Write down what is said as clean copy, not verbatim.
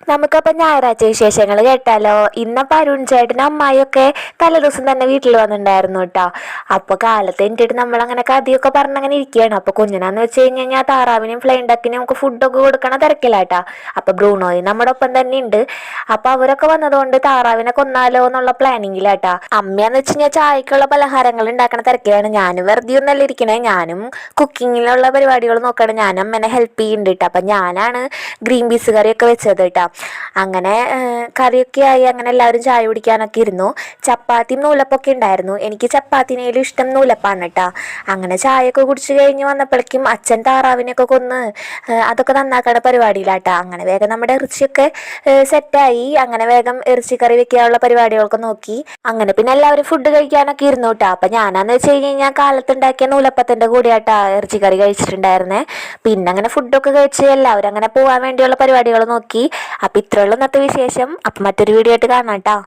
നമുക്കപ്പം ഞായറാഴ്ച വിശേഷങ്ങൾ കേട്ടാലോ. ഇന്നപ്പം അരുൺ ചേട്ടനും അമ്മായിയൊക്കെ തലേദിവസം തന്നെ വീട്ടിൽ വന്നിട്ടുണ്ടായിരുന്നു കേട്ടോ. അപ്പോൾ കാലത്ത് എന്നിട്ട് നമ്മളങ്ങനെ കഥയൊക്കെ പറഞ്ഞങ്ങനെ ഇരിക്കുകയാണ്. അപ്പോൾ കുഞ്ഞിനാന്ന് വെച്ച് കഴിഞ്ഞാൽ താറാവിനും ഫ്ലൈൻ ഡക്കിനും നമുക്ക് ഫുഡൊക്കെ കൊടുക്കണ തിരക്കില്ലാട്ടാ. അപ്പോൾ ബ്രൂണോയും നമ്മുടെ ഒപ്പം തന്നെ ഉണ്ട്. അപ്പോൾ അവരൊക്കെ വന്നതുകൊണ്ട് താറാവിനെ കൊന്നാലോ എന്നുള്ള പ്ലാനിങ്ങിലാട്ടാ. അമ്മയാന്ന് വെച്ച് കഴിഞ്ഞാൽ ചായക്കുള്ള പലഹാരങ്ങൾ ഉണ്ടാക്കണ തിരക്കിലാണ്. ഞാനും വെറുതെ ഒന്നല്ല ഇരിക്കണേ, ഞാനും കുക്കിങ്ങിലുള്ള പരിപാടികൾ നോക്കണം. ഞാൻ അമ്മേനെ ഹെൽപ്പ് ചെയ്യുന്നുണ്ട് കേട്ടോ. അപ്പം ഞാനാണ് ഗ്രീൻ പീസ് കറിയൊക്കെ വെച്ചത് കേട്ടോ. അങ്ങനെ കറിയൊക്കെ ആയി അങ്ങനെ എല്ലാവരും ചായ കുടിക്കാനൊക്കെ ഇരുന്നു. ചപ്പാത്തിയും നൂലപ്പൊക്കെ ഉണ്ടായിരുന്നു. എനിക്ക് ചപ്പാത്തിനേലും ഇഷ്ടം നൂലപ്പാണ് കേട്ടോ. അങ്ങനെ ചായയൊക്കെ കുടിച്ച് കഴിഞ്ഞ് വന്നപ്പോഴേക്കും അച്ഛൻ താറാവിനെയൊക്കെ കൊന്ന് അതൊക്കെ നന്നാക്കണ പരിപാടിയിലാട്ടോ. അങ്ങനെ വേഗം നമ്മുടെ ഇറച്ചിയൊക്കെ സെറ്റായി. അങ്ങനെ വേഗം ഇറച്ചിക്കറി വെക്കാനുള്ള പരിപാടികളൊക്കെ നോക്കി. അങ്ങനെ പിന്നെ എല്ലാവരും ഫുഡ് കഴിക്കാനൊക്കെ ഇരുന്നു കേട്ടോ. അപ്പം ഞാനാന്ന് വെച്ച് കഴിഞ്ഞാൽ കാലത്തുണ്ടാക്കിയ നൂലപ്പത്തിൻ്റെ കൂടെയാട്ടാ ഇറച്ചിക്കറി കഴിച്ചിട്ടുണ്ടായിരുന്നേ. പിന്നെ അങ്ങനെ ഫുഡൊക്കെ കഴിച്ച് എല്ലാവരും അങ്ങനെ പോകാൻ വേണ്ടിയുള്ള പരിപാടികൾ നോക്കി. അപ്പം ഇത്രയുള്ള ഇന്നത്തെ വിശേഷം. അപ്പം മറ്റൊരു വീഡിയോ ആയിട്ട് കാണാം കേട്ടോ.